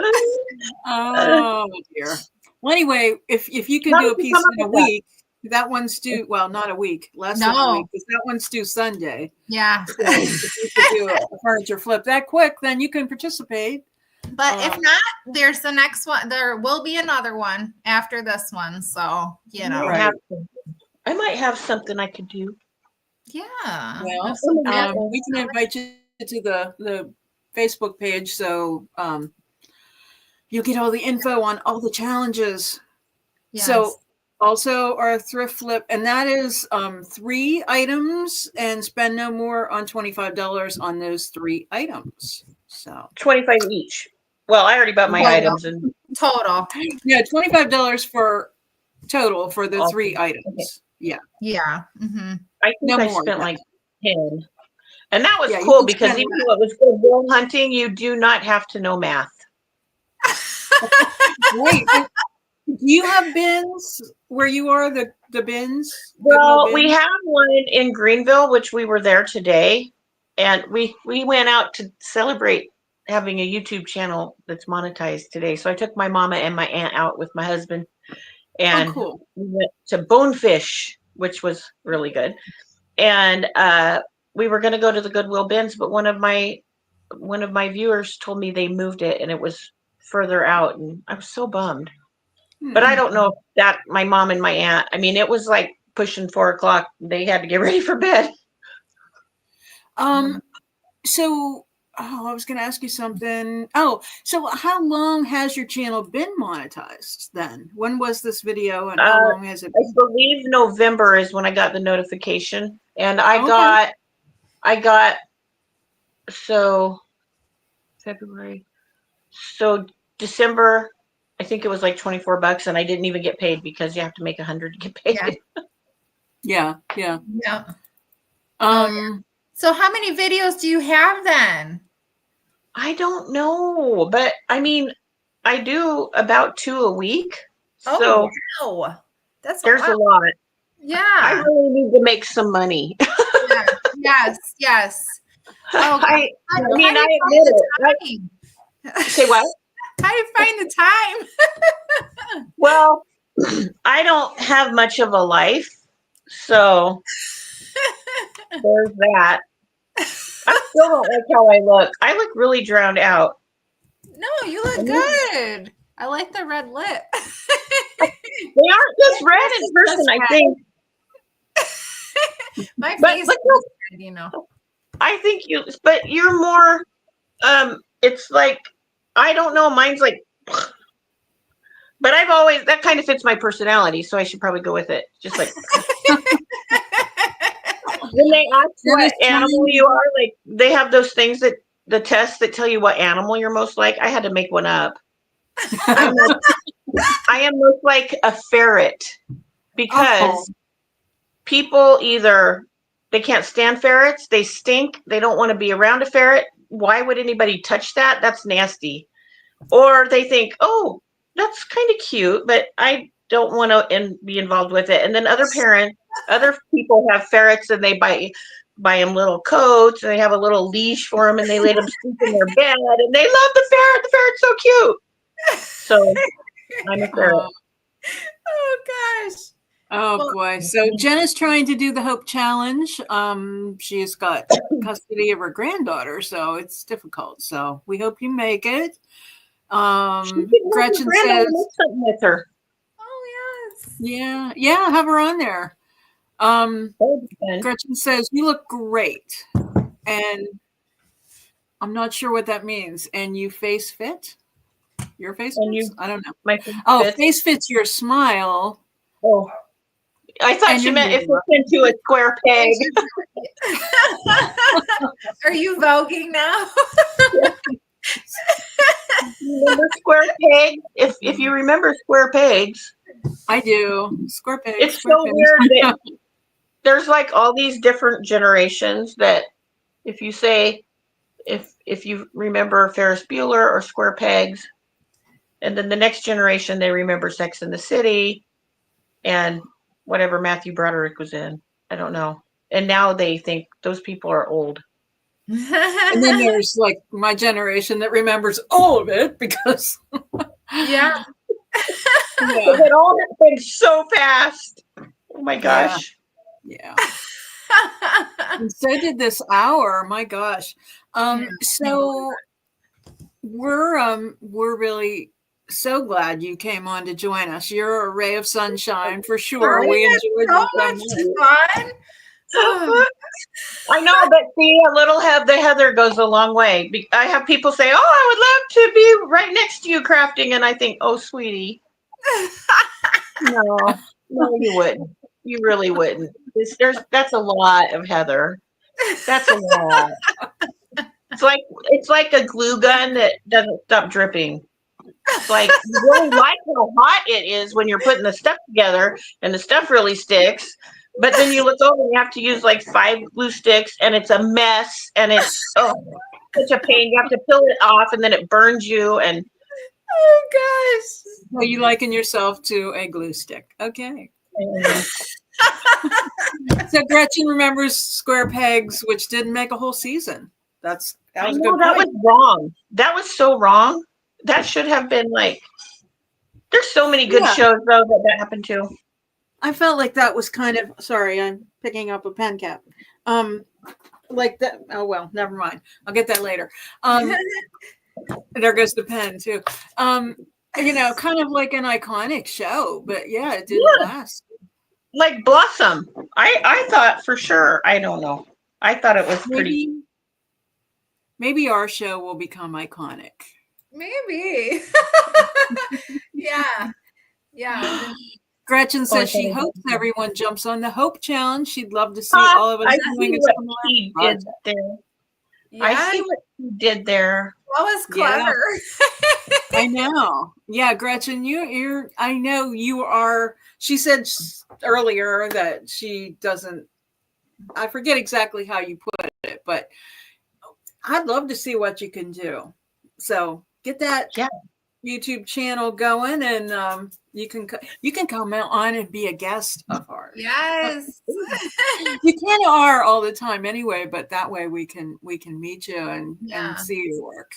Oh dear. Well, anyway, if you can do a piece in a week, that one's due. Well, not a week, less than a week, because that one's due Sunday. Yeah. So if you could do a furniture flip that quick, then you can participate. But if not, there's the next one. There will be another one after this one. So Right. I might have something I could do. Yeah. Well, we can invite you to the Facebook page, so you'll get all the info on all the challenges. Yes. So also our thrift flip, and that is 3 items, and spend no more on $25 on those 3 items. So 25 each. Well, I already bought my items and total. Yeah, $25 for total for the 3 items. Okay. Yeah. Yeah. Mm-hmm. I think I spent like 10. And that was cool because even though it was good gold hunting, you do not have to know math. Right. Do you have bins where you are, the bins? Well, we have one in Greenville, which we were there today. And we went out to celebrate having a YouTube channel that's monetized today. So I took my mama and my aunt out with my husband. And we went to Bonefish, which was really good. And we were going to go to the Goodwill bins, but one of my viewers told me they moved it, and it was further out, and I was so bummed. But I don't know if that my mom and my aunt. I mean, it was like pushing 4 o'clock. They had to get ready for bed. So, I was going to ask you something. Oh, so how long has your channel been monetized then? When was this video and how long has it been? I believe November is when I got the notification. And I got, so February. So December, I think it was like $24 and I didn't even get paid because you have to make 100 to get paid. Yeah. So how many videos do you have then? I don't know, but I mean, I do about 2 a week. So wow. There's a lot. Yeah. I really need to make some money. Yes. Oh, I mean, I admit it. Say what? How do you find the time? Well, I don't have much of a life, so there's that. I still don't like how I look. I look really drowned out. No, you look good. I like the red lip. They aren't just red in person, I think. My face is red, you know. I think but you're more, it's like, I don't know, mine's like, but that kind of fits my personality, so I should probably go with it. Just like, when they ask what animal you are, like, they have those things the tests that tell you what animal you're most like. I had to make one up. I am most like a ferret because people either they can't stand ferrets, they stink, they don't want to be around a ferret. Why would anybody touch that? That's nasty. Or they think, oh, that's kind of cute, but I don't want to be involved with it. And then other people have ferrets and they buy them little coats and they have a little leash for them and they let them sleep in their bed and they love the ferret. The ferret's so cute. So I'm a ferret. Oh gosh. Oh boy. So Jenna's trying to do the Hope Challenge. She's got custody of her granddaughter, so it's difficult. So we hope you make it. Gretchen says something with her. Oh yes. Yeah, have her on there. Gretchen says you look great. And I'm not sure what that means. And you face fit? Your face fits? I don't know. Face fits your smile. Oh. I thought you meant if it's into a square peg. Are you voguing now? Remember square pegs? If you remember square pegs. I do. Square pegs. It's so weird that there's like all these different generations that if you say, if you remember Ferris Bueller or square pegs, and then the next generation, they remember Sex and the City and whatever Matthew Broderick was in. I don't know. And now they think those people are old. And then there's like my generation that remembers all of it because yeah. It all happened so fast. Oh my gosh. Yeah. And so did this hour. My gosh. So we're really so glad you came on to join us. You're a ray of sunshine for sure. We enjoyed so much fun. I know, but see, the Heather goes a long way. I have people say, "Oh, I would love to be right next to you crafting," and I think, "Oh, sweetie, no, you wouldn't. You really wouldn't. That's a lot of Heather. That's a lot. It's like a glue gun that doesn't stop dripping. It's like you really like how hot it is when you're putting the stuff together, and the stuff really sticks." But then you look over and you have to use like 5 glue sticks and it's a mess and it's such a pain. You have to peel it off and then it burns you. And oh gosh. Well, you liken yourself to a glue stick. Okay. So Gretchen remembers square pegs, which didn't make a whole season. That was a good point. That was wrong. That was so wrong. That should have been like, there's so many good shows though that happened to. I felt like that was kind of, sorry, I'm picking up a pen cap. Like that. Oh, well, never mind. I'll get that later. There goes the pen too. Kind of like an iconic show, but yeah, it didn't last. Like Blossom. I thought for sure. I don't know. I thought it was pretty. Maybe our show will become iconic. Maybe. Yeah. Gretchen says she hopes everyone jumps on the Hope Challenge. She'd love to see all of us doing a similar project. I see what you did there. That was clever. Yeah. I know. Yeah, Gretchen, I know you are. She said earlier that she doesn't. I forget exactly how you put it, but I'd love to see what you can do. So get that YouTube channel going, and you can come on and be a guest of ours. Yes. You kind of are all the time anyway, but that way we can meet you and see your work.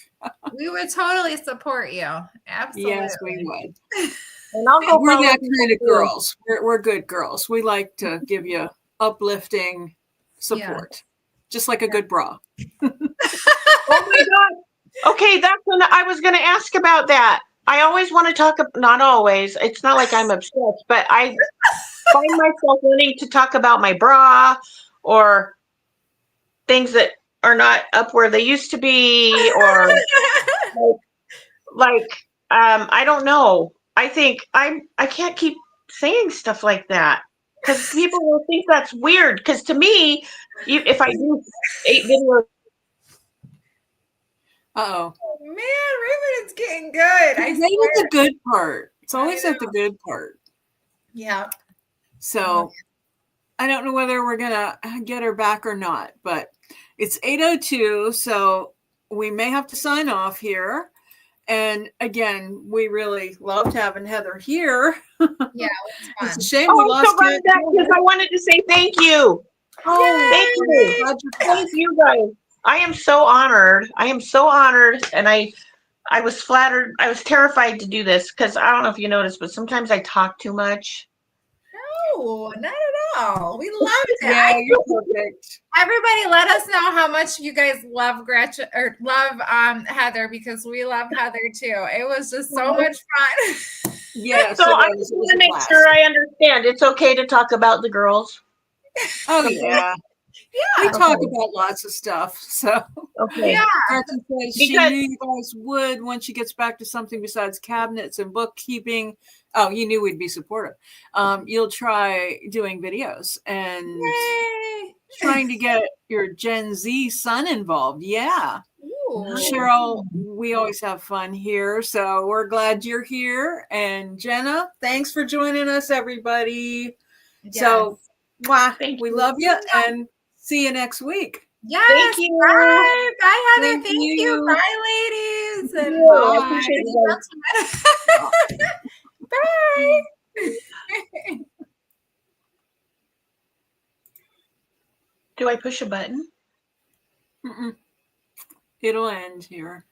We would totally support you. Absolutely. Yes, we would. And we're that kind of girls. We're good girls. We like to give you uplifting support, just like a good bra. Oh my God. Okay, that's when I was going to ask about that. I always want to talk, not always, it's not like I'm obsessed, but I find myself wanting to talk about my bra or things that are not up where they used to be, or I don't know. I think I can't keep saying stuff like that because people will think that's weird. Because to me, if I do 8 videos. Uh-oh. Man, Raven is getting good. It's the good part. It's always at the good part. Yeah. So I don't know whether we're going to get her back or not, but it's 8:02, so we may have to sign off here. And again, we really loved having Heather here. Yeah, it's a shame we lost it. Because I wanted to say thank you. Oh, thank you. Thank you guys. I am so honored. And I was flattered. I was terrified to do this because I don't know if you noticed, but sometimes I talk too much. No, not at all. We loved it. Yeah, you're perfect. Everybody, let us know how much you guys love Gretchen or love Heather, because we love Heather too. It was just so much fun. Yeah. So I just want to make sure I understand. It's okay to talk about the girls. Oh yeah. Yeah, we talk about lots of stuff. So okay. Gretchen says she knew you guys would when she gets back to something besides cabinets and bookkeeping. Oh, you knew we'd be supportive. You'll try doing videos and trying to get your Gen Z son involved. Yeah. Ooh. Cheryl, we always have fun here. So we're glad you're here. And Jenna, thanks for joining us, everybody. Yes. So we love you and see you next week. Yes. Thank you. Bye. Bye, Heather. Thank you. Bye, ladies. And bye. Do I push a button? It'll end here.